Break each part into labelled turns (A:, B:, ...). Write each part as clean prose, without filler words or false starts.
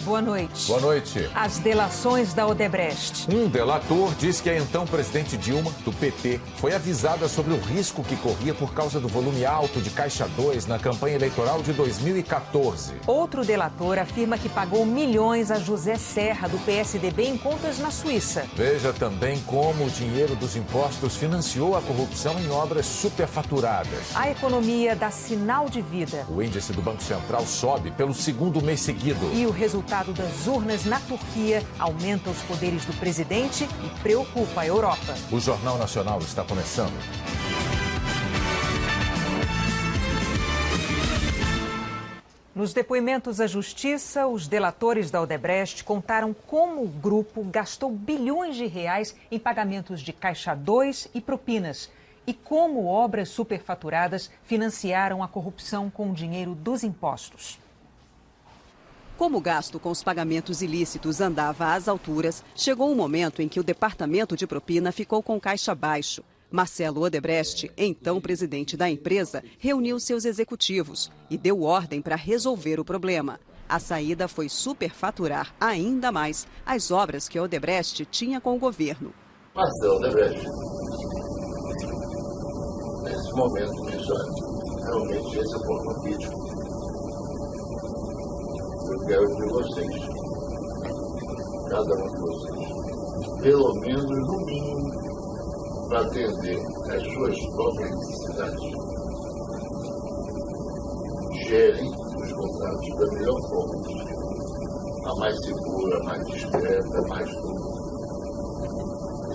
A: Boa noite.
B: Boa noite.
A: As delações da Odebrecht.
B: Um delator diz que a então presidente Dilma, do PT, foi avisada sobre o risco que corria por causa do volume alto de Caixa 2 na campanha eleitoral de 2014.
A: Outro delator afirma que pagou milhões a José Serra, do PSDB, em contas na Suíça.
B: Veja também como o dinheiro dos impostos financiou a corrupção em obras superfaturadas.
A: A economia dá sinal de vida.
B: O índice do Banco Central sobe pelo segundo mês seguido.
A: E o resultado das urnas na Turquia aumenta os poderes do presidente e preocupa a Europa.
B: O Jornal Nacional está começando.
A: Nos depoimentos à justiça, os delatores da Odebrecht contaram como o grupo gastou bilhões de reais em pagamentos de Caixa 2 e propinas e como obras superfaturadas financiaram a corrupção com o dinheiro dos impostos.
C: Como o gasto com os pagamentos ilícitos andava às alturas, chegou um momento em que o departamento de propina ficou com caixa baixo. Marcelo Odebrecht, então presidente da empresa, reuniu seus executivos e deu ordem para resolver o problema. A saída foi superfaturar ainda mais as obras que a Odebrecht tinha com o governo.
D: Marcelo Odebrecht, nesse momento, realmente esse é o ponto crítico. Eu quero de vocês, cada um de vocês, pelo menos no mínimo, para atender às suas próprias necessidades, gerem os contratos da melhor forma, a mais segura, a mais discreta, a mais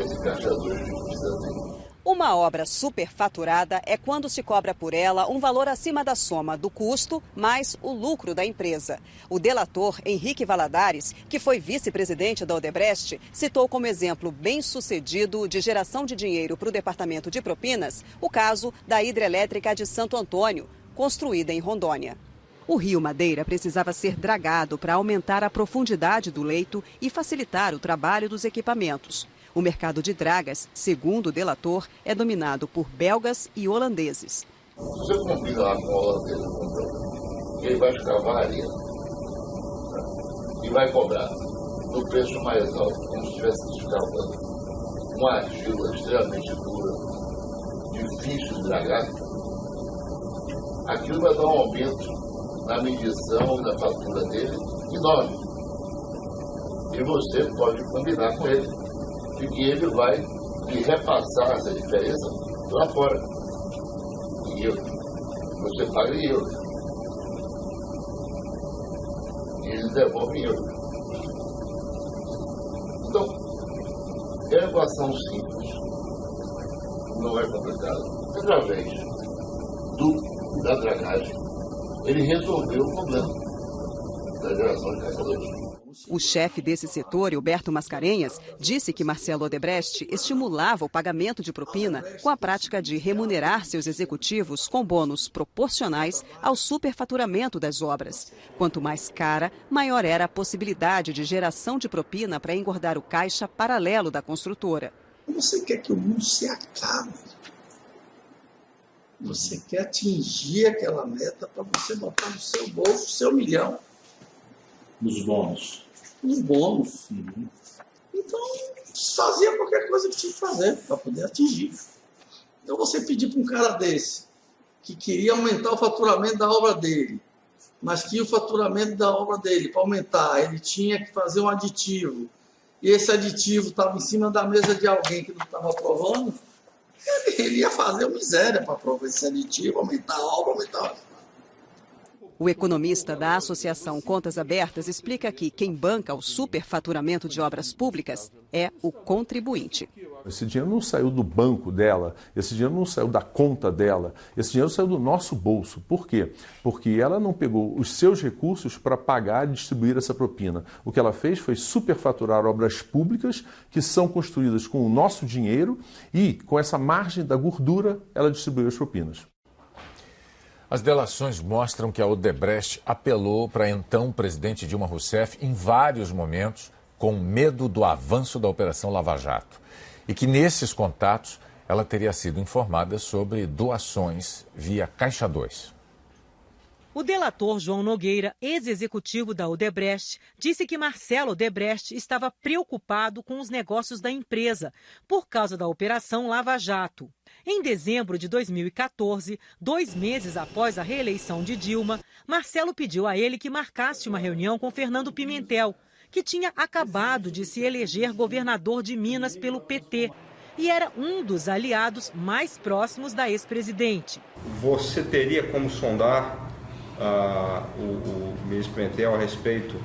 D: esse Caixa 2 que precisa ter.
C: Uma obra superfaturada é quando se cobra por ela um valor acima da soma do custo mais o lucro da empresa. O delator Henrique Valadares, que foi vice-presidente da Odebrecht, citou como exemplo bem-sucedido de geração de dinheiro para o departamento de propinas o caso da hidrelétrica de Santo Antônio, construída em Rondônia. O Rio Madeira precisava ser dragado para aumentar a profundidade do leito e facilitar o trabalho dos equipamentos. O mercado de dragas, segundo o delator, é dominado por belgas e holandeses.
D: Se você combina lá com o holandês, ele vai escavar a areia e vai cobrar no preço mais alto, como se estivesse escavando uma argila extremamente dura, difícil de dragar. Aquilo vai dar um aumento na medição e na fatura dele enorme. E você pode combinar com ele de que ele vai lhe repassar essa diferença lá fora. Em euros. Você paga em euros. E eles devolvem em euros. Então, é uma equação simples. Não é complicado. Através da dragagem, ele resolveu o problema da geração de Caixa 2.
C: O chefe desse setor, Hilberto Mascarenhas, disse que Marcelo Odebrecht estimulava o pagamento de propina com a prática de remunerar seus executivos com bônus proporcionais ao superfaturamento das obras. Quanto mais cara, maior era a possibilidade de geração de propina para engordar o caixa paralelo da construtora.
E: Você quer que o mundo se acabe. Você quer atingir aquela meta para você botar no seu bolso o seu milhão.
F: Nos bônus.
E: Nos bônus.
F: Uhum.
E: Então, fazia qualquer coisa que tinha que fazer para poder atingir. Então, você pedir para um cara desse, que queria aumentar o faturamento da obra dele, mas que o faturamento da obra dele, para aumentar, ele tinha que fazer um aditivo, e esse aditivo estava em cima da mesa de alguém que não estava aprovando, ele ia fazer miséria para aprovar esse aditivo, aumentar a obra, aumentar a...
C: O economista da Associação Contas Abertas explica que quem banca o superfaturamento de obras públicas é o contribuinte.
G: Esse dinheiro não saiu do banco dela, esse dinheiro não saiu da conta dela, esse dinheiro saiu do nosso bolso. Por quê? Porque ela não pegou os seus recursos para pagar e distribuir essa propina. O que ela fez foi superfaturar obras públicas que são construídas com o nosso dinheiro e, com essa margem da gordura, ela distribuiu as propinas.
B: As delações mostram que a Odebrecht apelou para então presidente Dilma Rousseff em vários momentos com medo do avanço da Operação Lava Jato. E que nesses contatos ela teria sido informada sobre doações via Caixa 2.
H: O delator João Nogueira, ex-executivo da Odebrecht, disse que Marcelo Odebrecht estava preocupado com os negócios da empresa por causa da Operação Lava Jato. Em dezembro de 2014, 2 meses após a reeleição de Dilma, Marcelo pediu a ele que marcasse uma reunião com Fernando Pimentel, que tinha acabado de se eleger governador de Minas pelo PT e era um dos aliados mais próximos da ex-presidente.
I: Você teria como sondar o ministro Pimentel a respeito,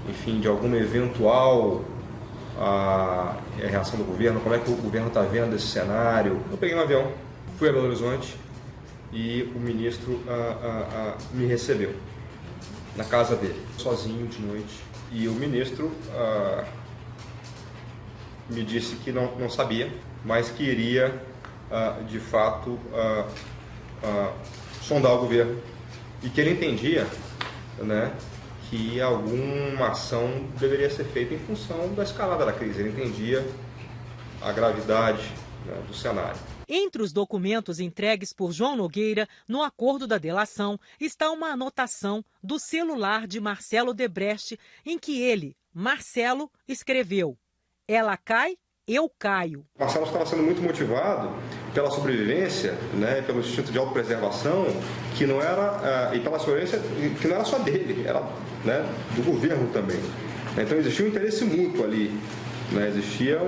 I: enfim, de alguma eventual reação do governo? Como é que o governo está vendo esse cenário? Eu peguei um avião, fui a Belo Horizonte e o ministro me recebeu na casa dele, sozinho de noite. E o ministro me disse que não sabia, mas que iria, de fato, sondar o governo. E que ele entendia, né, que alguma ação deveria ser feita em função da escalada da crise. Ele entendia a gravidade, né, do cenário.
H: Entre os documentos entregues por João Nogueira no acordo da delação está uma anotação do celular de Marcelo Odebrecht em que ele, Marcelo, escreveu: "Ela cai, eu caio".
I: Marcelo estava sendo muito motivado pela sobrevivência, né, pelo instinto de autopreservação, que não era, e pela sobrevivência que não era só dele, era, né, do governo também. Então existia um interesse mútuo ali, né, existia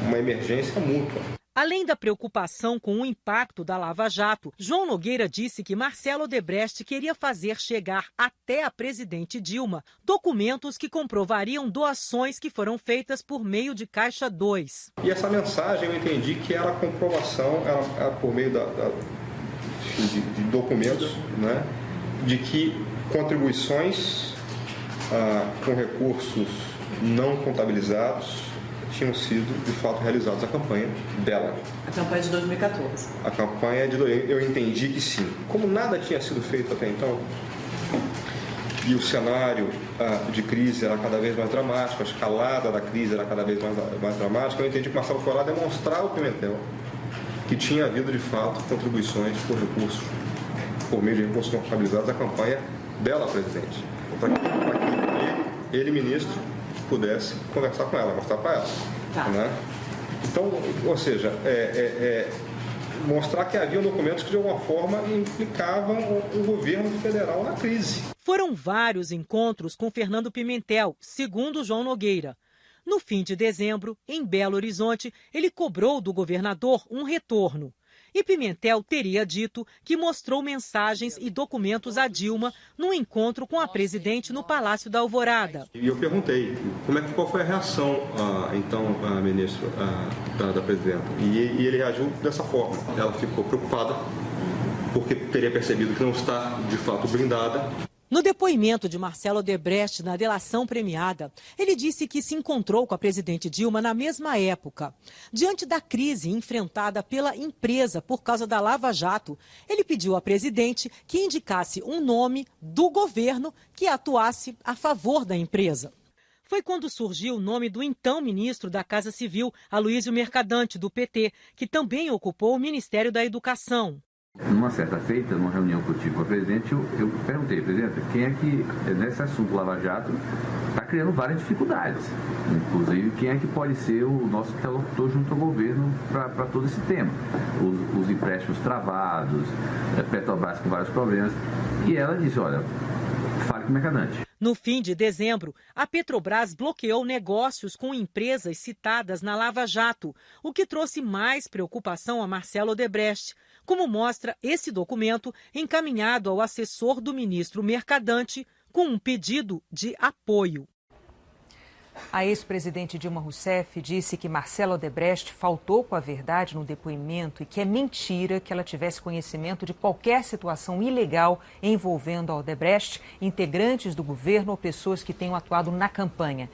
I: uma emergência mútua.
H: Além da preocupação com o impacto da Lava Jato, João Nogueira disse que Marcelo Odebrecht queria fazer chegar até a presidente Dilma documentos que comprovariam doações que foram feitas por meio de Caixa 2.
I: E essa mensagem eu entendi que era a comprovação, era por meio de documentos, né, de que contribuições com recursos não contabilizados tinham sido, de fato, realizados a campanha dela.
J: A campanha de 2014.
I: A campanha eu entendi que sim. Como nada tinha sido feito até então, e o cenário de crise era cada vez mais dramático, a escalada da crise era cada vez mais dramática, eu entendi que Marcelo foi lá demonstrar ao Pimentel que tinha havido, de fato, contribuições por meio de recursos não contabilizados à campanha dela, presidente. Para que ele, ministro, pudesse conversar com ela, mostrar para ela.
J: Tá.
I: Né? Então, ou seja, mostrar que havia documentos que de alguma forma implicavam o governo federal na crise.
H: Foram vários encontros com Fernando Pimentel, segundo João Nogueira. No fim de dezembro, em Belo Horizonte, ele cobrou do governador um retorno. E Pimentel teria dito que mostrou mensagens e documentos a Dilma num encontro com a presidente no Palácio da Alvorada.
I: E eu perguntei, qual foi a reação, ministro, da presidenta? E ele reagiu dessa forma. Ela ficou preocupada porque teria percebido que não está, de fato, blindada.
H: No depoimento de Marcelo Odebrecht na delação premiada, ele disse que se encontrou com a presidente Dilma na mesma época. Diante da crise enfrentada pela empresa por causa da Lava Jato, ele pediu à presidente que indicasse um nome do governo que atuasse a favor da empresa. Foi quando surgiu o nome do então ministro da Casa Civil, Aloysio Mercadante, do PT, que também ocupou o Ministério da Educação.
K: Numa certa feita, numa reunião que eu tive com a presidente, eu perguntei, presidente, quem é que, nesse assunto Lava Jato, está criando várias dificuldades. Inclusive, quem é que pode ser o nosso interlocutor junto ao governo para todo esse tema. Os empréstimos travados, Petrobras com vários problemas. E ela disse, olha, fale com o Mercadante.
H: No fim de dezembro, a Petrobras bloqueou negócios com empresas citadas na Lava Jato, o que trouxe mais preocupação a Marcelo Odebrecht, como mostra esse documento encaminhado ao assessor do ministro Mercadante com um pedido de apoio.
A: A ex-presidente Dilma Rousseff disse que Marcelo Odebrecht faltou com a verdade no depoimento e que é mentira que ela tivesse conhecimento de qualquer situação ilegal envolvendo a Odebrecht, integrantes do governo ou pessoas que tenham atuado na campanha.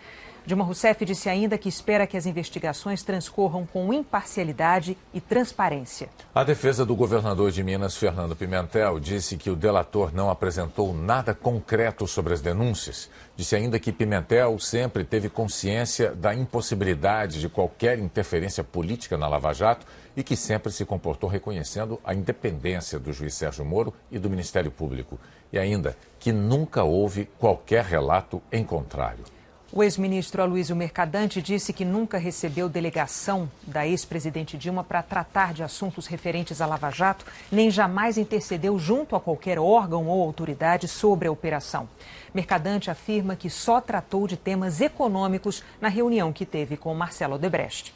A: Dilma Rousseff disse ainda que espera que as investigações transcorram com imparcialidade e transparência.
B: A defesa do governador de Minas, Fernando Pimentel, disse que o delator não apresentou nada concreto sobre as denúncias. Disse ainda que Pimentel sempre teve consciência da impossibilidade de qualquer interferência política na Lava Jato e que sempre se comportou reconhecendo a independência do juiz Sérgio Moro e do Ministério Público. E ainda que nunca houve qualquer relato em contrário.
A: O ex-ministro Aloysio Mercadante disse que nunca recebeu delegação da ex-presidente Dilma para tratar de assuntos referentes à Lava Jato, nem jamais intercedeu junto a qualquer órgão ou autoridade sobre a operação. Mercadante afirma que só tratou de temas econômicos na reunião que teve com Marcelo Odebrecht.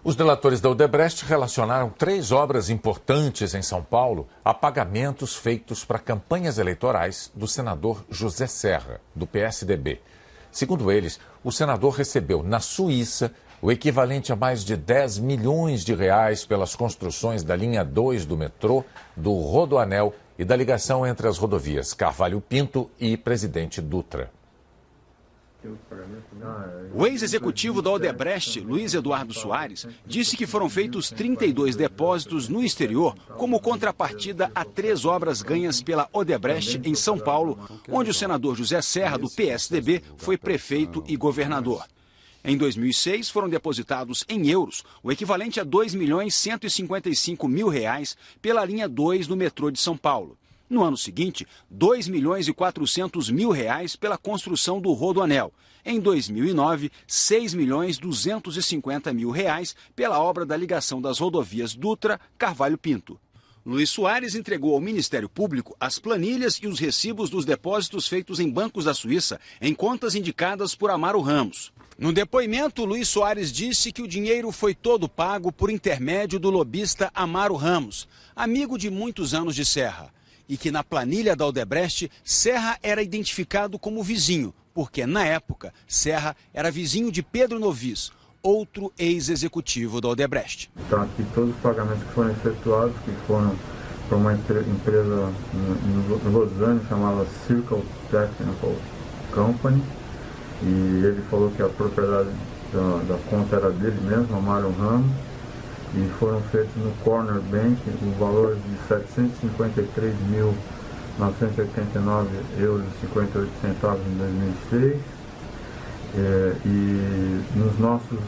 B: Os delatores da Odebrecht relacionaram 3 obras importantes em São Paulo a pagamentos feitos para campanhas eleitorais do senador José Serra, do PSDB. Segundo eles, o senador recebeu na Suíça o equivalente a mais de 10 milhões de reais pelas construções da linha 2 do metrô, do Rodoanel e da ligação entre as rodovias Carvalho Pinto e Presidente Dutra.
L: O ex-executivo da Odebrecht, Luiz Eduardo Soares, disse que foram feitos 32 depósitos no exterior como contrapartida a 3 obras ganhas pela Odebrecht em São Paulo, onde o senador José Serra, do PSDB, foi prefeito e governador. Em 2006, foram depositados em euros o equivalente a R$2.155.000 pela linha 2 do metrô de São Paulo. No ano seguinte, R$2.400.000 pela construção do Rodoanel. Em 2009, R$6.250.000 pela obra da ligação das rodovias Dutra, Carvalho Pinto. Luiz Soares entregou ao Ministério Público as planilhas e os recibos dos depósitos feitos em bancos da Suíça em contas indicadas por Amaro Ramos. No depoimento, Luiz Soares disse que o dinheiro foi todo pago por intermédio do lobista Amaro Ramos, amigo de muitos anos de Serra. E que na planilha da Odebrecht, Serra era identificado como vizinho, porque na época Serra era vizinho de Pedro Novis, outro ex-executivo da Odebrecht.
M: Então aqui todos os pagamentos que foram efetuados, que foram para uma empresa em Lausanne chamada Circle Technical Company, e ele falou que a propriedade da conta era dele mesmo, Amaro Ramos, e foram feitos no Corner Bank o valor de €753.989,58 em 2006, e nos nossos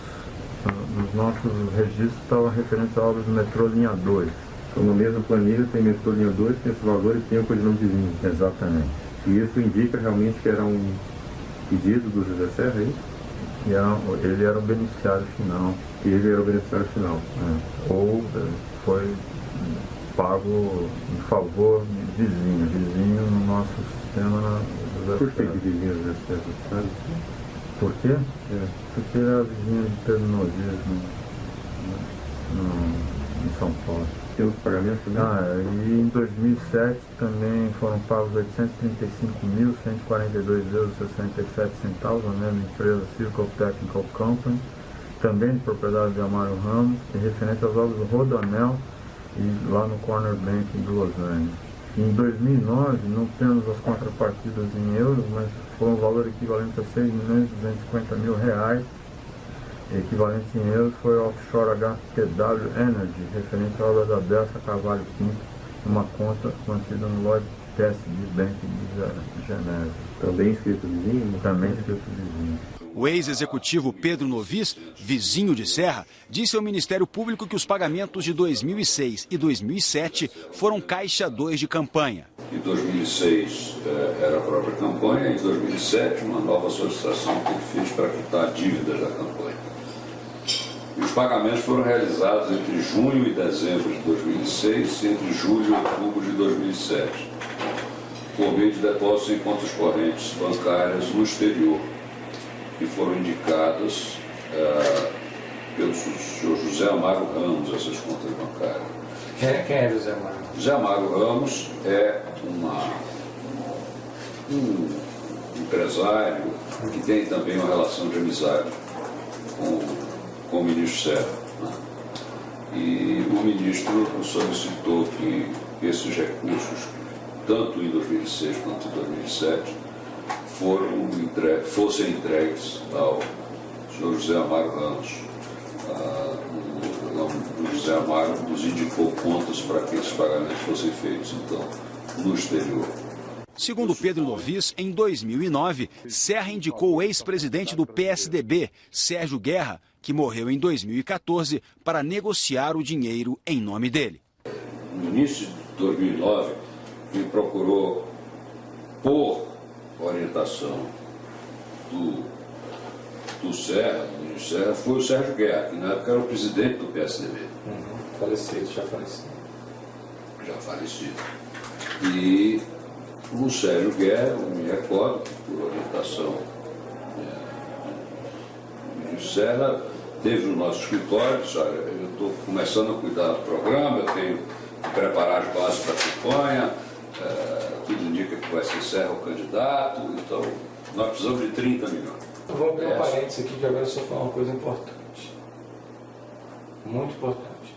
M: registros estava referente à obra do metrô linha 2.
N: Então na mesma planilha tem metrô linha 2, tem esse valor e tem o codinome de vinho.
M: Exatamente.
N: E isso indica realmente que era um pedido do José Serra, é isso?
M: Ele era o beneficiário final.
N: Ele era o beneficiário final.
M: Ou foi pago em favor de vizinho no nosso sistema.
N: Por que de vizinho José Serra, sabe?
M: Por quê? Porque era vizinho de Pedro Novis em São Paulo.
N: Tem outro pagamento também?
M: E em 2007 também foram pagos €835.142,67 a mesma empresa Circle Technical Company, também de propriedade de Amaro Ramos, e referente às obras do Rodoanel e lá no Corner Bank de Lausanne. Em 2009 não temos as contrapartidas em euros, mas foi um valor equivalente a R$6.250.000. Equivalente em euros foi o offshore HTW Energy, referente à obra da Delsa Carvalho Pinto, uma conta mantida no Lloyd TSB Bank de Genésio.
N: Também escrito vizinho?
M: Também escrito vizinho.
L: O ex-executivo Pedro Novis, vizinho de Serra, disse ao Ministério Público que os pagamentos de 2006 e 2007 foram caixa 2 de campanha.
O: Em 2006 era a própria campanha, em 2007 uma nova solicitação que ele fez para quitar dívidas da campanha. E os pagamentos foram realizados entre junho e dezembro de 2006 e entre julho e outubro de 2007, por meio de depósitos em contas correntes bancárias no exterior, que foram indicadas pelo senhor José Amaro Ramos, essas contas bancárias.
P: Quem é José Amaro?
O: José Amaro Ramos é um empresário que tem também uma relação de amizade com o ministro Serra. E o ministro solicitou que esses recursos, tanto em 2006 quanto em 2007, fossem entregues ao senhor José Amaro Ramos. O José Amaro nos indicou contas para que esses pagamentos fossem feitos, então, no exterior.
L: Segundo Pedro Lovis, em 2009, Serra indicou o ex-presidente do PSDB, Sérgio Guerra, que morreu em 2014, para negociar o dinheiro em nome dele.
O: No início de 2009, me procurou, por orientação do Serra, do ministro Serra, foi o Sérgio Guerra, que na época era o presidente do PSDB.
P: Falecido, já falecido.
O: Já falecido. E o Sérgio Guerra, eu me recordo, por orientação do ministro Serra, teve no nosso escritório, disse, olha, eu estou começando a cuidar do programa, eu tenho que preparar as bases para a campanha, tudo indica que vai ser Serra o candidato, então nós precisamos de 30 milhões.
P: Eu vou abrir um parênteses aqui, que agora eu só falar uma coisa importante. Muito importante.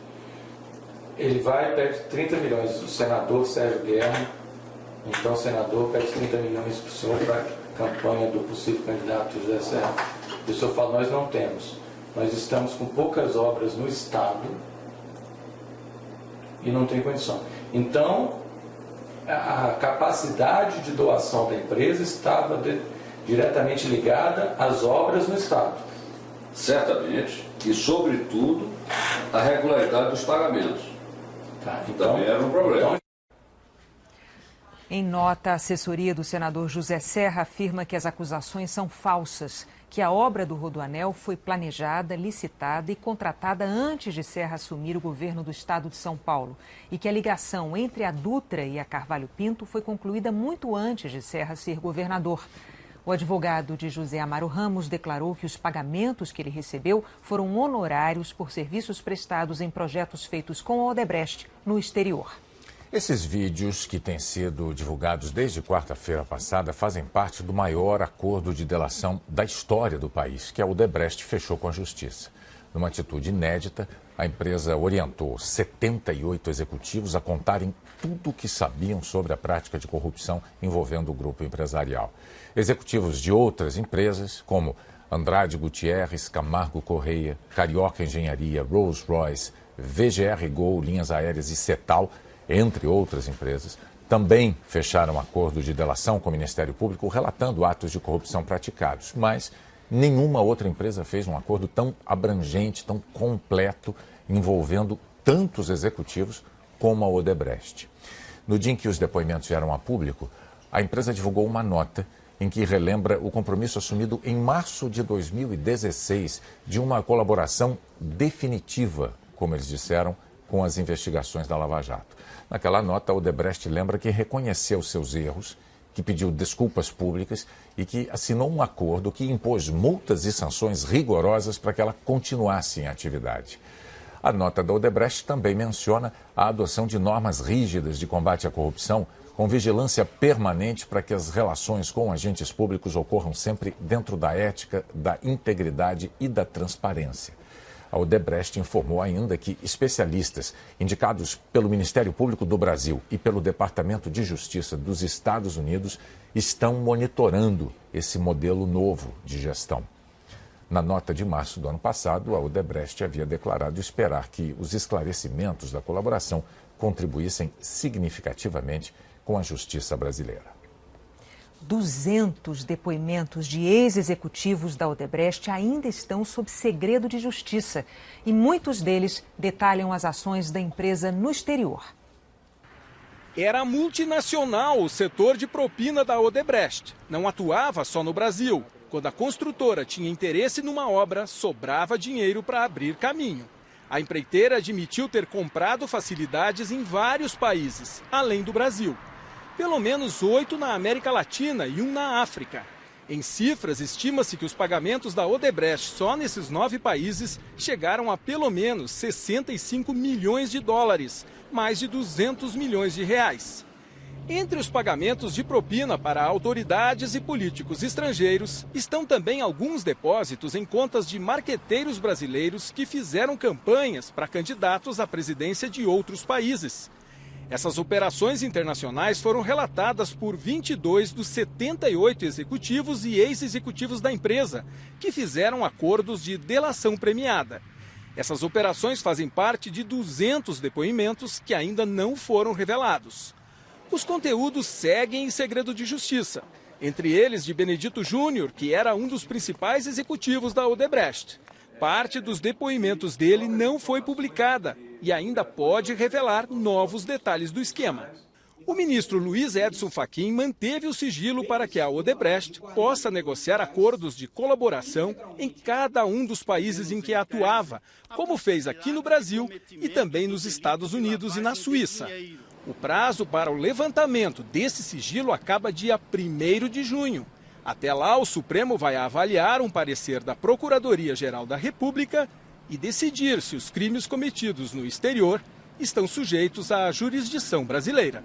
P: Ele vai e pede 30 milhões, o senador Sérgio Guerra, então o senador pede 30 milhões para o senhor para a campanha do possível candidato José Serra. E o senhor fala, nós não temos. Nós estamos com poucas obras no Estado e não tem condição. Então, a capacidade de doação da empresa estava diretamente ligada às obras no Estado.
O: Certamente, e sobretudo, a regularidade dos pagamentos.
P: Tá, então,
O: também era um problema.
A: Em nota, a assessoria do senador José Serra afirma que as acusações são falsas, que a obra do Rodoanel foi planejada, licitada e contratada antes de Serra assumir o governo do estado de São Paulo e que a ligação entre a Dutra e a Carvalho Pinto foi concluída muito antes de Serra ser governador. O advogado de José Amaro Ramos declarou que os pagamentos que ele recebeu foram honorários por serviços prestados em projetos feitos com a Odebrecht no exterior.
B: Esses vídeos, que têm sido divulgados desde quarta-feira passada, fazem parte do maior acordo de delação da história do país, que a Odebrecht fechou com a Justiça. Numa atitude inédita, a empresa orientou 78 executivos a contarem tudo o que sabiam sobre a prática de corrupção envolvendo o grupo empresarial. Executivos de outras empresas, como Andrade Gutierrez, Camargo Correia, Carioca Engenharia, Rolls-Royce, VGR Gol, Linhas Aéreas e Cetal, entre outras empresas, também fecharam acordo de delação com o Ministério Público relatando atos de corrupção praticados. Mas nenhuma outra empresa fez um acordo tão abrangente, tão completo, envolvendo tantos executivos como a Odebrecht. No dia em que os depoimentos vieram a público, a empresa divulgou uma nota em que relembra o compromisso assumido em março de 2016 de uma colaboração definitiva, como eles disseram, com as investigações da Lava Jato. Naquela nota, a Odebrecht lembra que reconheceu seus erros, que pediu desculpas públicas e que assinou um acordo que impôs multas e sanções rigorosas para que ela continuasse em atividade. A nota da Odebrecht também menciona a adoção de normas rígidas de combate à corrupção, com vigilância permanente para que as relações com agentes públicos ocorram sempre dentro da ética, da integridade e da transparência. A Odebrecht informou ainda que especialistas indicados pelo Ministério Público do Brasil e pelo Departamento de Justiça dos Estados Unidos estão monitorando esse modelo novo de gestão. Na nota de março do ano passado, a Odebrecht havia declarado esperar que os esclarecimentos da colaboração contribuíssem significativamente com a justiça brasileira.
A: 200 depoimentos de ex-executivos da Odebrecht ainda estão sob segredo de justiça e muitos deles detalham as ações da empresa no exterior.
Q: Era multinacional o setor de propina da Odebrecht. Não atuava só no Brasil. Quando a construtora tinha interesse numa obra, sobrava dinheiro para abrir caminho. A empreiteira admitiu ter comprado facilidades em vários países, além do Brasil. Pelo menos 8 na América Latina e 1 na África. Em cifras, estima-se que os pagamentos da Odebrecht só nesses 9 países chegaram a pelo menos 65 milhões de dólares, mais de 200 milhões de reais. Entre os pagamentos de propina para autoridades e políticos estrangeiros, estão também alguns depósitos em contas de marqueteiros brasileiros que fizeram campanhas para candidatos à presidência de outros países. Essas operações internacionais foram relatadas por 22 dos 78 executivos e ex-executivos da empresa, que fizeram acordos de delação premiada. Essas operações fazem parte de 200 depoimentos que ainda não foram revelados. Os conteúdos seguem em segredo de justiça, entre eles de Benedito Júnior, que era um dos principais executivos da Odebrecht. Parte dos depoimentos dele não foi publicada e ainda pode revelar novos detalhes do esquema. O ministro Luiz Edson Fachin manteve o sigilo para que a Odebrecht possa negociar acordos de colaboração em cada um dos países em que atuava, como fez aqui no Brasil e também nos Estados Unidos e na Suíça. O prazo para o levantamento desse sigilo acaba dia 1º de junho. Até lá, o Supremo vai avaliar um parecer da Procuradoria-Geral da República e decidir se os crimes cometidos no exterior estão sujeitos à jurisdição brasileira.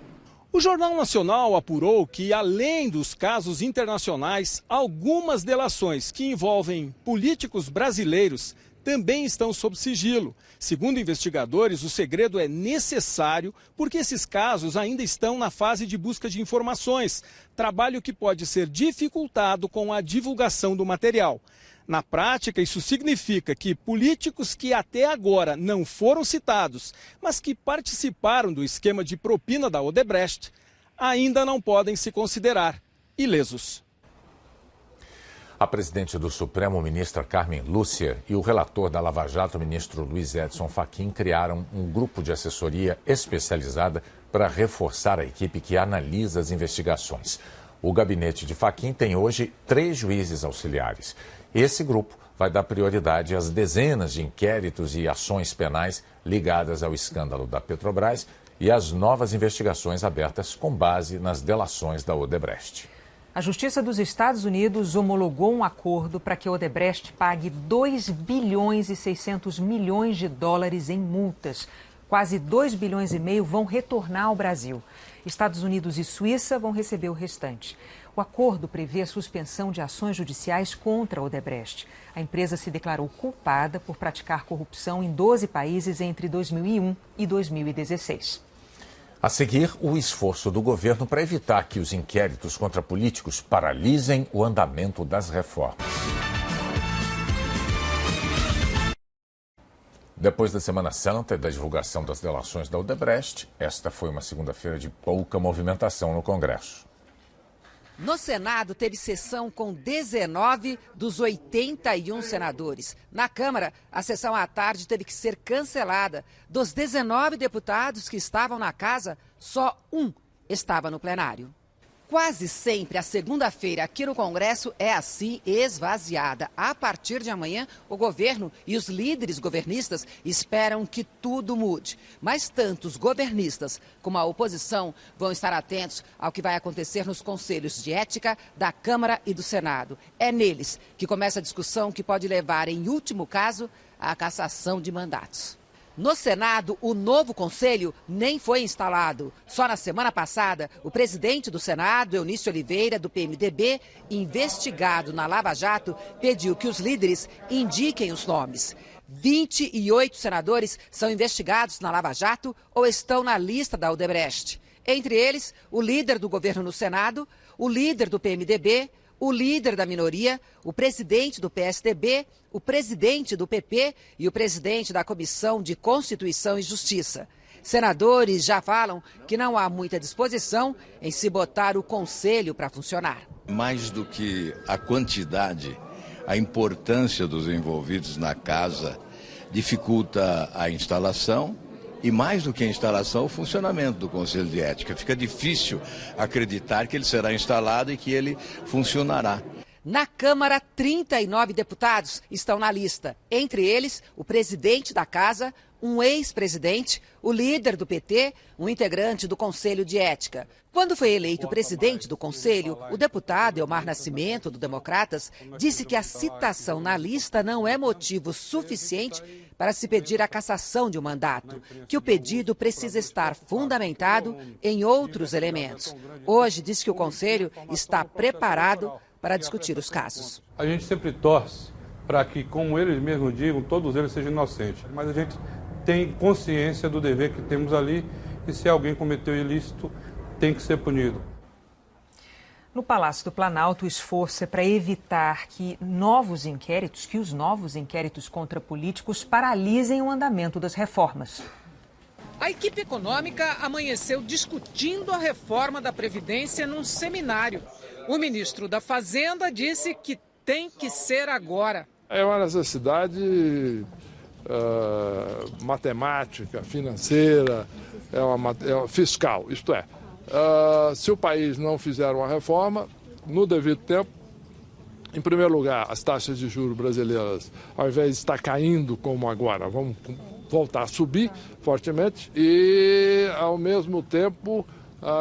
Q: O Jornal Nacional apurou que, além dos casos internacionais, algumas delações que envolvem políticos brasileiros também estão sob sigilo. Segundo investigadores, o segredo é necessário porque esses casos ainda estão na fase de busca de informações, trabalho que pode ser dificultado com a divulgação do material. Na prática, isso significa que políticos que até agora não foram citados, mas que participaram do esquema de propina da Odebrecht, ainda não podem se considerar ilesos.
B: A presidente do Supremo, ministra Carmen Lúcia, e o relator da Lava Jato, ministro Luiz Edson Fachin, criaram um grupo de assessoria especializada para reforçar a equipe que analisa as investigações. O gabinete de Fachin tem hoje 3 juízes auxiliares. Esse grupo vai dar prioridade às dezenas de inquéritos e ações penais ligadas ao escândalo da Petrobras e às novas investigações abertas com base nas delações da Odebrecht.
A: A Justiça dos Estados Unidos homologou um acordo para que a Odebrecht pague 2 bilhões e 600 milhões de dólares em multas. Quase 2 bilhões e meio vão retornar ao Brasil. Estados Unidos e Suíça vão receber o restante. O acordo prevê a suspensão de ações judiciais contra a Odebrecht. A empresa se declarou culpada por praticar corrupção em 12 países entre 2001 e 2016.
B: A seguir, o esforço do governo para evitar que os inquéritos contra políticos paralisem o andamento das reformas. Depois da Semana Santa e da divulgação das delações da Odebrecht, esta foi uma segunda-feira de pouca movimentação no Congresso.
R: No Senado, teve sessão com 19 dos 81 senadores. Na Câmara, a sessão à tarde teve que ser cancelada. Dos 19 deputados que estavam na casa, só um estava no plenário. Quase sempre a segunda-feira aqui no Congresso é assim, esvaziada. A partir de amanhã, o governo e os líderes governistas esperam que tudo mude. Mas tanto os governistas como a oposição vão estar atentos ao que vai acontecer nos conselhos de ética da Câmara e do Senado. É neles que começa a discussão que pode levar, em último caso, à cassação de mandatos. No Senado, o novo conselho nem foi instalado. Só na semana passada, o presidente do Senado, Eunício Oliveira, do PMDB, investigado na Lava Jato, pediu que os líderes indiquem os nomes. 28 senadores são investigados na Lava Jato ou estão na lista da Odebrecht. Entre eles, o líder do governo no Senado, o líder do PMDB, o líder da minoria, o presidente do PSDB, o presidente do PP e o presidente da Comissão de Constituição e Justiça. Senadores já falam que não há muita disposição em se botar o conselho para funcionar.
S: Mais do que a quantidade, a importância dos envolvidos na casa dificulta a instalação. E mais do que a instalação, o funcionamento do Conselho de Ética. Fica difícil acreditar que ele será instalado e que ele funcionará.
R: Na Câmara, 39 deputados estão na lista. Entre eles, o presidente da Casa, um ex-presidente, o líder do PT, um integrante do Conselho de Ética. Quando foi eleito presidente do Conselho, o deputado Elmar Nascimento, do Democratas, disse que a citação na lista não é motivo suficiente para se pedir a cassação de um mandato, que o pedido precisa estar fundamentado em outros elementos. Hoje diz que o Conselho está preparado para discutir os casos.
T: A gente sempre torce para que, como eles mesmos digam, todos eles sejam inocentes, mas a gente tem consciência do dever que temos ali e se alguém cometeu ilícito, tem que ser punido.
A: No Palácio do Planalto, o esforço é para evitar que os novos inquéritos contra políticos paralisem o andamento das reformas.
H: A equipe econômica amanheceu discutindo a reforma da Previdência num seminário. O ministro da Fazenda disse que tem que ser agora.
U: É uma necessidade matemática, financeira, fiscal, isto é. Se o país não fizer uma reforma, no devido tempo, em primeiro lugar, as taxas de juros brasileiras, ao invés de estar caindo como agora, vão voltar a subir fortemente e, ao mesmo tempo,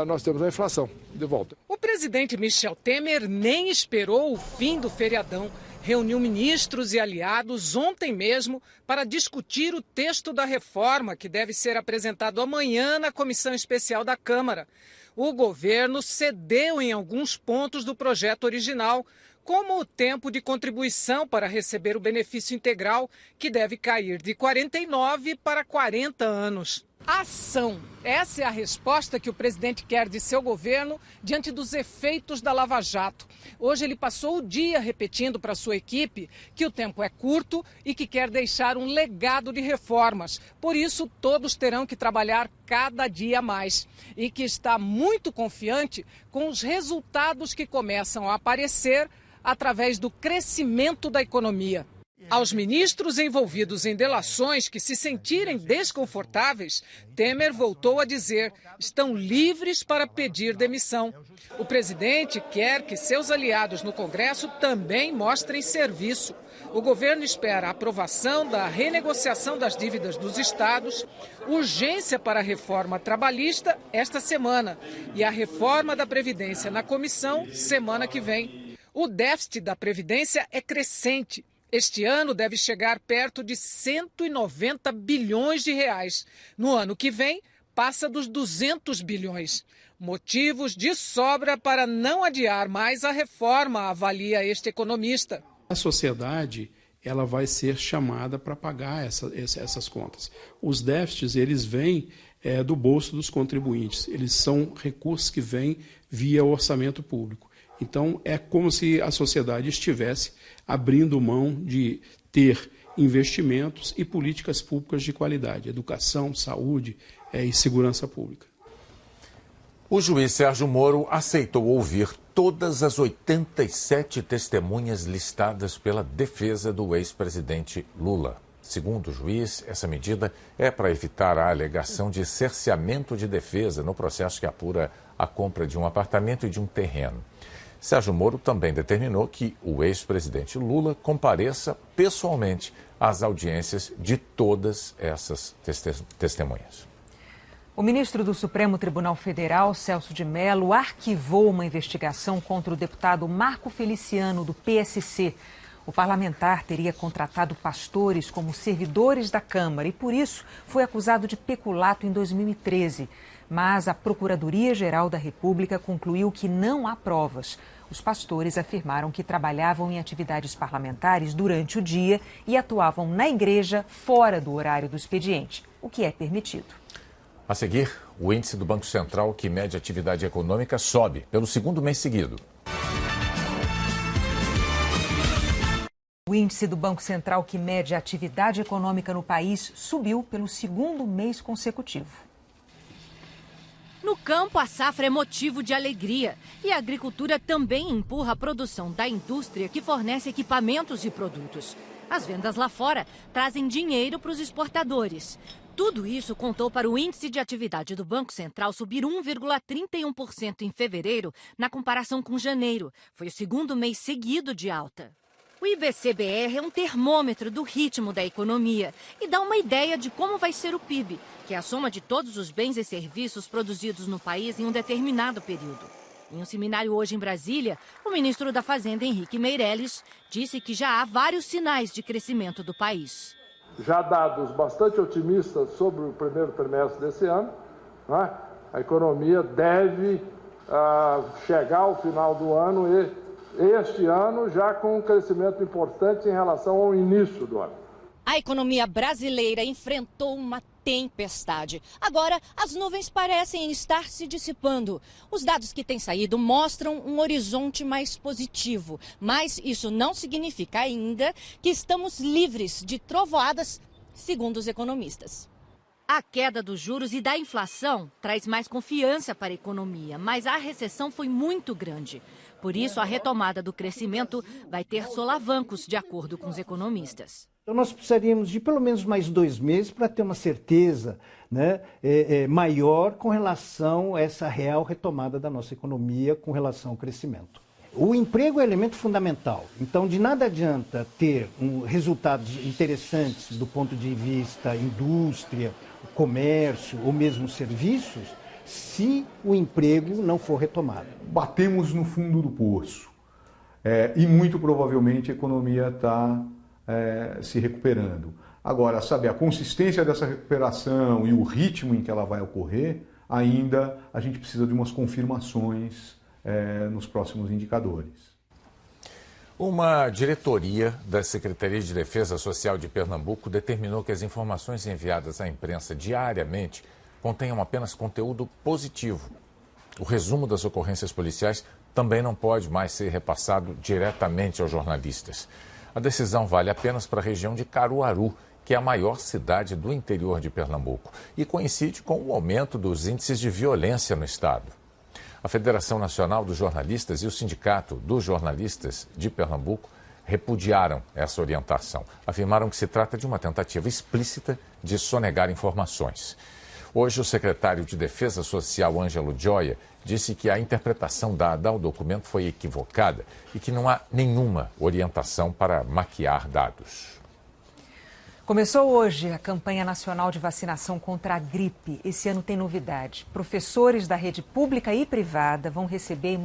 U: nós temos a inflação de volta.
H: O presidente Michel Temer nem esperou o fim do feriadão. Reuniu ministros e aliados ontem mesmo para discutir o texto da reforma que deve ser apresentado amanhã na comissão especial da Câmara. O governo cedeu em alguns pontos do projeto original, como o tempo de contribuição para receber o benefício integral, que deve cair de 49 para 40 anos. Ação. Essa é a resposta que o presidente quer de seu governo diante dos efeitos da Lava Jato. Hoje ele passou o dia repetindo para sua equipe que o tempo é curto e que quer deixar um legado de reformas. Por isso, todos terão que trabalhar cada dia mais. E que está muito confiante com os resultados que começam a aparecer através do crescimento da economia. Aos ministros envolvidos em delações que se sentirem desconfortáveis, Temer voltou a dizer: estão livres para pedir demissão. O presidente quer que seus aliados no Congresso também mostrem serviço. O governo espera a aprovação da renegociação das dívidas dos estados, urgência para a reforma trabalhista esta semana e a reforma da Previdência na comissão semana que vem. O déficit da Previdência é crescente. Este ano deve chegar perto de 190 bilhões de reais. No ano que vem, passa dos 200 bilhões. Motivos de sobra para não adiar mais a reforma, avalia este economista.
V: A sociedade ela vai ser chamada para pagar essas contas. Os déficits eles vêm do bolso dos contribuintes. Eles são recursos que vêm via orçamento público. Então, é como se a sociedade estivesse abrindo mão de ter investimentos e políticas públicas de qualidade, educação, saúde e segurança pública.
B: O juiz Sérgio Moro aceitou ouvir todas as 87 testemunhas listadas pela defesa do ex-presidente Lula. Segundo o juiz, essa medida é para evitar a alegação de cerceamento de defesa no processo que apura a compra de um apartamento e de um terreno. Sérgio Moro também determinou que o ex-presidente Lula compareça pessoalmente às audiências de todas essas testemunhas.
A: O ministro do Supremo Tribunal Federal, Celso de Mello, arquivou uma investigação contra o deputado Marco Feliciano, do PSC. O parlamentar teria contratado pastores como servidores da Câmara e, por isso, foi acusado de peculato em 2013. Mas a Procuradoria-Geral da República concluiu que não há provas. Os pastores afirmaram que trabalhavam em atividades parlamentares durante o dia e atuavam na igreja fora do horário do expediente, o que é permitido.
B: A seguir, o índice do Banco Central, que mede a atividade econômica, sobe pelo segundo mês seguido.
A: O índice do Banco Central, que mede a atividade econômica no país, subiu pelo segundo mês consecutivo.
W: No campo, a safra é motivo de alegria e a agricultura também empurra a produção da indústria que fornece equipamentos e produtos. As vendas lá fora trazem dinheiro para os exportadores. Tudo isso contou para o índice de atividade do Banco Central subir 1,31% em fevereiro na comparação com janeiro. Foi o segundo mês seguido de alta. O IBC-BR é um termômetro do ritmo da economia e dá uma ideia de como vai ser o PIB, que é a soma de todos os bens e serviços produzidos no país em um determinado período. Em um seminário hoje em Brasília, o ministro da Fazenda, Henrique Meirelles, disse que já há vários sinais de crescimento do país.
U: Já dados bastante otimistas sobre o primeiro trimestre desse ano, né? A economia deve chegar ao final do ano este ano já com um crescimento importante em relação ao início do ano.
W: A economia brasileira enfrentou uma tempestade. Agora, as nuvens parecem estar se dissipando. Os dados que têm saído mostram um horizonte mais positivo, mas isso não significa ainda que estamos livres de trovoadas, segundo os economistas. A queda dos juros e da inflação traz mais confiança para a economia, mas a recessão foi muito grande. Por isso, a retomada do crescimento vai ter solavancos, de acordo com os economistas.
D: Então, nós precisaríamos de pelo menos mais 2 meses para ter uma certeza, né, maior com relação a essa real retomada da nossa economia com relação ao crescimento. O emprego é elemento fundamental, então de nada adianta ter resultados interessantes do ponto de vista indústria, comércio ou mesmo serviços, se o emprego não for retomado.
E: Batemos no fundo do poço e muito provavelmente a economia está se recuperando. Agora, saber a consistência dessa recuperação e o ritmo em que ela vai ocorrer, ainda a gente precisa de umas confirmações nos próximos indicadores.
B: Uma diretoria da Secretaria de Defesa Social de Pernambuco determinou que as informações enviadas à imprensa diariamente contenham apenas conteúdo positivo. O resumo das ocorrências policiais também não pode mais ser repassado diretamente aos jornalistas. A decisão vale apenas para a região de Caruaru, que é a maior cidade do interior de Pernambuco, e coincide com o aumento dos índices de violência no estado. A Federação Nacional dos Jornalistas e o Sindicato dos Jornalistas de Pernambuco repudiaram essa orientação. Afirmaram que se trata de uma tentativa explícita de sonegar informações. Hoje, o secretário de Defesa Social, Ângelo Gioia, disse que a interpretação dada ao documento foi equivocada e que não há nenhuma orientação para maquiar dados.
A: Começou hoje a campanha nacional de vacinação contra a gripe. Esse ano tem novidade. Professores da rede pública e privada vão receber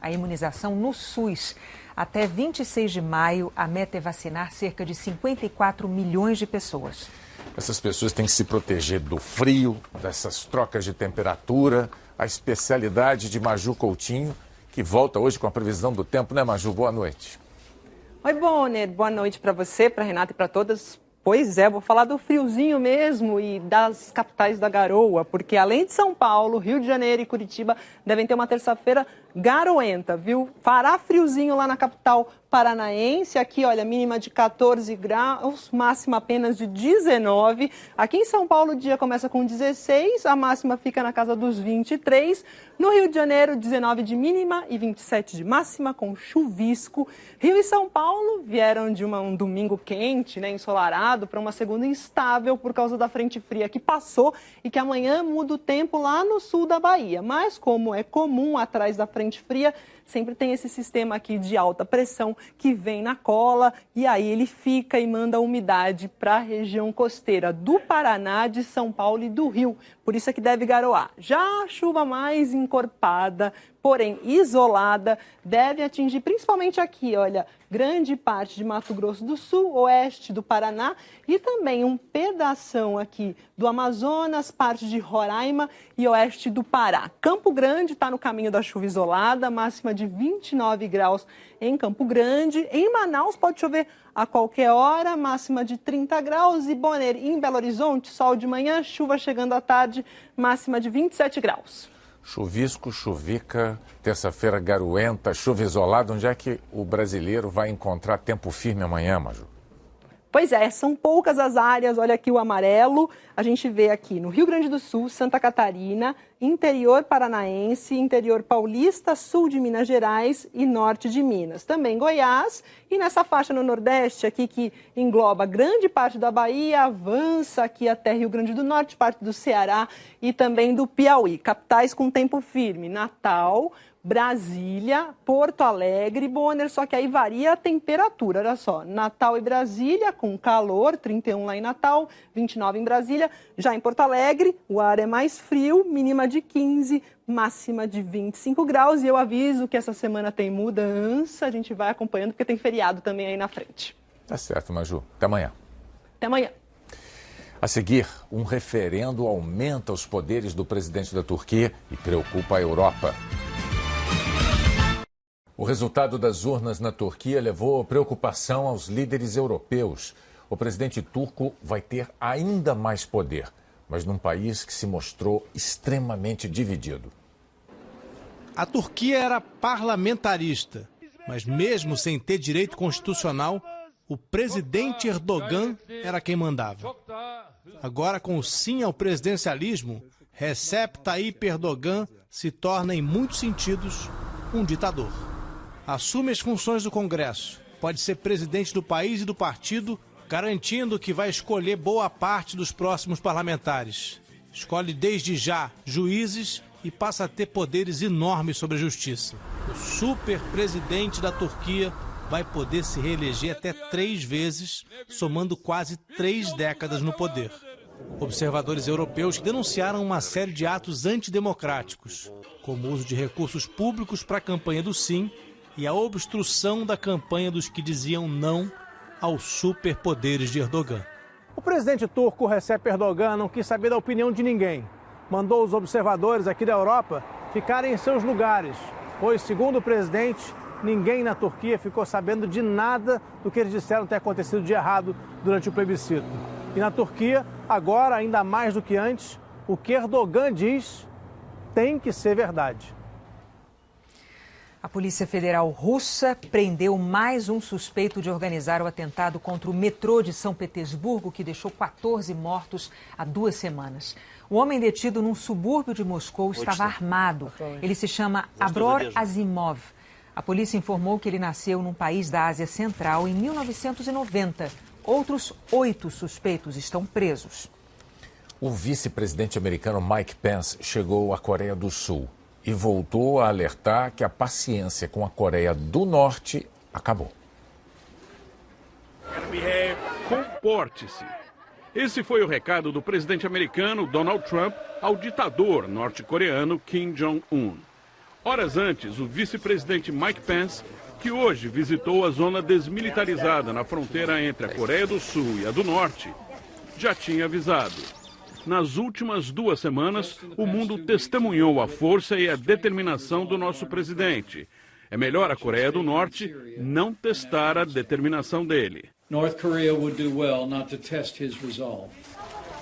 A: a imunização no SUS. Até 26 de maio, a meta é vacinar cerca de 54 milhões de pessoas.
B: Essas pessoas têm que se proteger do frio, dessas trocas de temperatura, a especialidade de Maju Coutinho, que volta hoje com a previsão do tempo, né, Maju? Boa noite.
F: Oi, Bonner. Boa noite para você, para Renata e para todas. Pois é, vou falar do friozinho mesmo e das capitais da garoa, porque além de São Paulo, Rio de Janeiro e Curitiba devem ter uma terça-feira garoenta, viu? Fará friozinho lá na capital paranaense, aqui, olha, mínima de 14 graus, máxima apenas de 19. Aqui em São Paulo o dia começa com 16, a máxima fica na casa dos 23. No Rio de Janeiro, 19 de mínima e 27 de máxima, com chuvisco. Rio e São Paulo vieram de um domingo quente, né, ensolarado, para uma segunda instável por causa da frente fria que passou e que amanhã muda o tempo lá no sul da Bahia. Mas, como é comum atrás da frente fria, sempre tem esse sistema aqui de alta pressão que vem na cola e aí ele fica e manda umidade para a região costeira do Paraná, de São Paulo e do Rio. Por isso é que deve garoar. Já a chuva mais encorpada, porém isolada, deve atingir principalmente aqui, olha, grande parte de Mato Grosso do Sul, oeste do Paraná e também um pedação aqui do Amazonas, parte de Roraima e oeste do Pará. Campo Grande está no caminho da chuva isolada, máxima de 29 graus em Campo Grande. Em Manaus pode chover a qualquer hora, máxima de 30 graus. E Bonner, em Belo Horizonte, sol de manhã, chuva chegando à tarde, máxima de 27 graus.
B: Chuvisco, chuvica, terça-feira garoenta, chuva isolada. Onde é que o brasileiro vai encontrar tempo firme amanhã, Maju?
F: Pois é, são poucas as áreas, olha aqui o amarelo, a gente vê aqui no Rio Grande do Sul, Santa Catarina, interior paranaense, interior paulista, sul de Minas Gerais e norte de Minas. Também Goiás e nessa faixa no Nordeste aqui que engloba grande parte da Bahia, avança aqui até Rio Grande do Norte, parte do Ceará e também do Piauí. Capitais com tempo firme, Natal, Brasília, Porto Alegre, Bonner, só que aí varia a temperatura, olha só, Natal e Brasília com calor, 31 lá em Natal, 29 em Brasília, já em Porto Alegre o ar é mais frio, mínima de 15, máxima de 25 graus e eu aviso que essa semana tem mudança, a gente vai acompanhando porque tem feriado também aí na frente.
B: Tá certo, Maju, até amanhã.
F: Até amanhã.
B: A seguir, um referendo aumenta os poderes do presidente da Turquia e preocupa a Europa. O resultado das urnas na Turquia levou preocupação aos líderes europeus. O presidente turco vai ter ainda mais poder, mas num país que se mostrou extremamente dividido.
C: A Turquia era parlamentarista, mas mesmo sem ter direito constitucional, o presidente Erdogan era quem mandava. Agora, com o sim ao presidencialismo, Recep Tayyip Erdogan se torna, em muitos sentidos, um ditador. Assume as funções do Congresso, pode ser presidente do país e do partido, garantindo que vai escolher boa parte dos próximos parlamentares. Escolhe desde já juízes e passa a ter poderes enormes sobre a justiça. O super-presidente da Turquia vai poder se reeleger até 3 vezes, somando quase 3 décadas no poder. Observadores europeus denunciaram uma série de atos antidemocráticos, como o uso de recursos públicos para a campanha do sim e a obstrução da campanha dos que diziam não aos superpoderes de Erdogan.
G: O presidente turco Recep Erdogan não quis saber da opinião de ninguém. Mandou os observadores aqui da Europa ficarem em seus lugares, pois, segundo o presidente, ninguém na Turquia ficou sabendo de nada do que eles disseram ter acontecido de errado durante o plebiscito. E na Turquia, agora, ainda mais do que antes, o que Erdogan diz tem que ser verdade.
A: A Polícia Federal russa prendeu mais um suspeito de organizar o atentado contra o metrô de São Petersburgo, que deixou 14 mortos há 2 semanas. O homem detido num subúrbio de Moscou estava armado. Ele se chama Abror Azimov. A polícia informou que ele nasceu num país da Ásia Central em 1990. Outros 8 suspeitos estão presos.
B: O vice-presidente americano Mike Pence chegou à Coreia do Sul e voltou a alertar que a paciência com a Coreia do Norte acabou.
J: Comporte-se. Esse foi o recado do presidente americano Donald Trump ao ditador norte-coreano Kim Jong-un. Horas antes, o vice-presidente Mike Pence, que hoje visitou a zona desmilitarizada na fronteira entre a Coreia do Sul e a do Norte, já tinha avisado. Nas últimas 2 semanas, o mundo testemunhou a força e a determinação do nosso presidente. É melhor a Coreia do Norte não testar a determinação dele.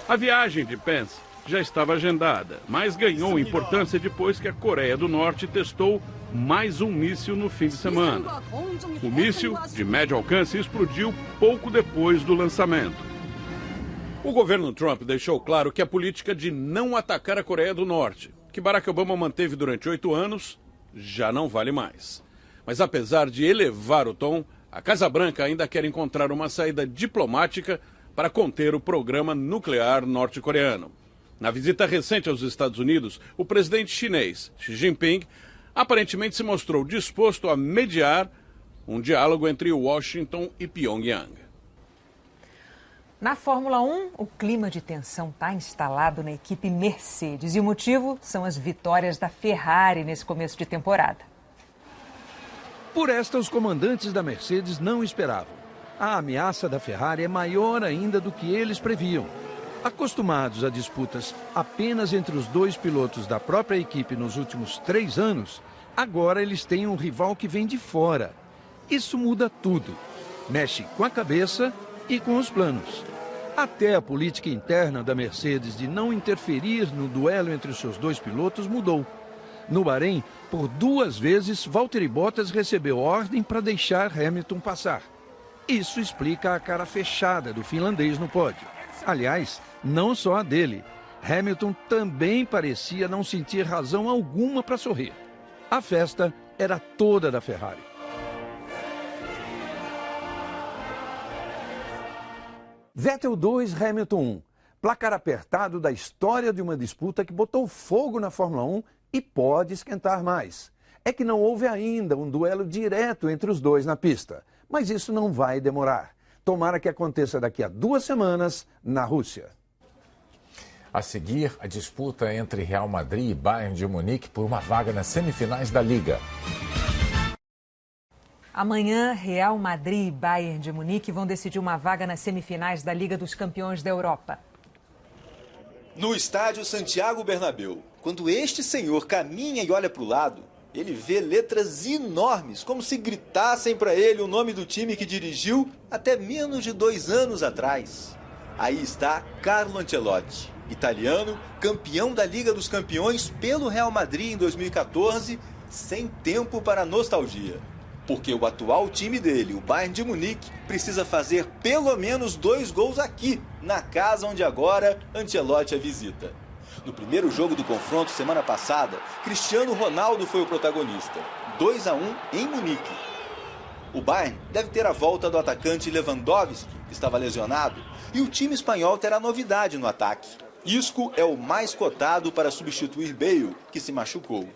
J: A viagem de Pence já estava agendada, mas ganhou importância depois que a Coreia do Norte testou mais um míssil no fim de semana. O míssil, de médio alcance, explodiu pouco depois do lançamento. O governo Trump deixou claro que a política de não atacar a Coreia do Norte, que Barack Obama manteve durante 8 anos, já não vale mais. Mas apesar de elevar o tom, a Casa Branca ainda quer encontrar uma saída diplomática para conter o programa nuclear norte-coreano. Na visita recente aos Estados Unidos, o presidente chinês, Xi Jinping, aparentemente se mostrou disposto a mediar um diálogo entre Washington e Pyongyang.
A: Na Fórmula 1, o clima de tensão está instalado na equipe Mercedes e o motivo são as vitórias da Ferrari nesse começo de temporada.
X: Por esta, os comandantes da Mercedes não esperavam. A ameaça da Ferrari é maior ainda do que eles previam. Acostumados a disputas apenas entre os 2 pilotos da própria equipe nos últimos 3 anos, agora eles têm um rival que vem de fora. Isso muda tudo. Mexe com a cabeça e com os planos. Até a política interna da Mercedes de não interferir no duelo entre os seus 2 pilotos mudou. No Bahrein, por 2 vezes, Valtteri Bottas recebeu ordem para deixar Hamilton passar. Isso explica a cara fechada do finlandês no pódio. Aliás, não só a dele. Hamilton também parecia não sentir razão alguma para sorrir. A festa era toda da Ferrari. Vettel 2, Hamilton 1. Placar apertado da história de uma disputa que botou fogo na Fórmula 1 e pode esquentar mais. É que não houve ainda um duelo direto entre os dois na pista. Mas isso não vai demorar. Tomara que aconteça daqui a 2 semanas na Rússia.
B: A seguir, a disputa entre Real Madrid e Bayern de Munique por uma vaga nas semifinais da Liga.
A: Amanhã, Real Madrid e Bayern de Munique vão decidir uma vaga nas semifinais da Liga dos Campeões da Europa.
Y: No estádio Santiago Bernabéu, quando este senhor caminha e olha para o lado, ele vê letras enormes, como se gritassem para ele o nome do time que dirigiu até menos de 2 anos atrás. Aí está Carlo Ancelotti. Italiano, campeão da Liga dos Campeões pelo Real Madrid em 2014, sem tempo para nostalgia. Porque o atual time dele, o Bayern de Munique, precisa fazer pelo menos 2 gols aqui, na casa onde agora Ancelotti a visita. No primeiro jogo do confronto, semana passada, Cristiano Ronaldo foi o protagonista. 2-1 em Munique. O Bayern deve ter a volta do atacante Lewandowski, que estava lesionado, e o time espanhol terá novidade no ataque. Isco é o mais cotado para substituir Bale, que se machucou.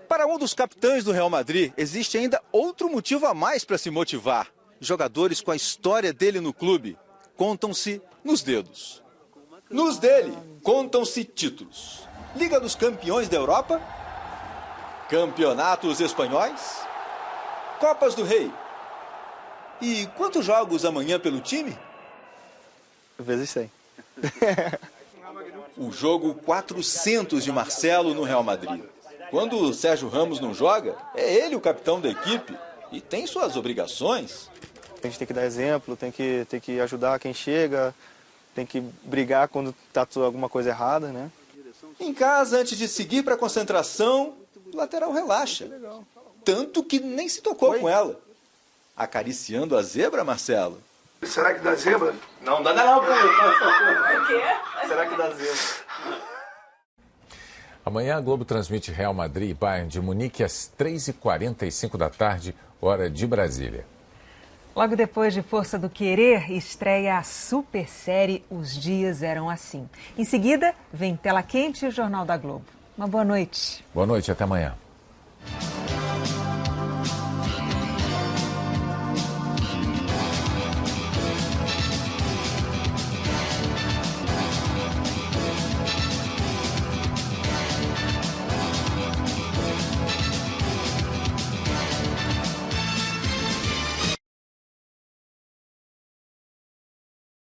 Y: Para um dos capitães do Real Madrid, existe ainda outro motivo a mais para se motivar. Jogadores com a história dele no clube contam-se nos dedos. Nos dele, contam-se títulos. Liga dos Campeões da Europa, Campeonatos Espanhóis, Copas do Rei. E quantos jogos amanhã pelo time?
I: Vezes 100.
Y: O jogo 400 de Marcelo no Real Madrid. Quando o Sérgio Ramos não joga, é ele o capitão da equipe e tem suas obrigações.
I: A gente tem que dar exemplo, tem que ajudar quem chega, tem que brigar quando está alguma coisa errada, né?
Y: Em casa, antes de seguir para a concentração, o lateral relaxa. Tanto que nem se tocou com ela. Acariciando a zebra, Marcelo.
K: Será que dá zebra?
I: Não dá não, pô.
K: O quê?
I: Será que dá zebra?
B: Amanhã a Globo transmite Real Madrid e Bayern de Munique às 3h45 da tarde, hora de Brasília.
A: Logo depois de Força do Querer, estreia a super série Os Dias Eram Assim. Em seguida, vem Tela Quente e o Jornal da Globo. Uma boa noite.
B: Boa noite, até amanhã.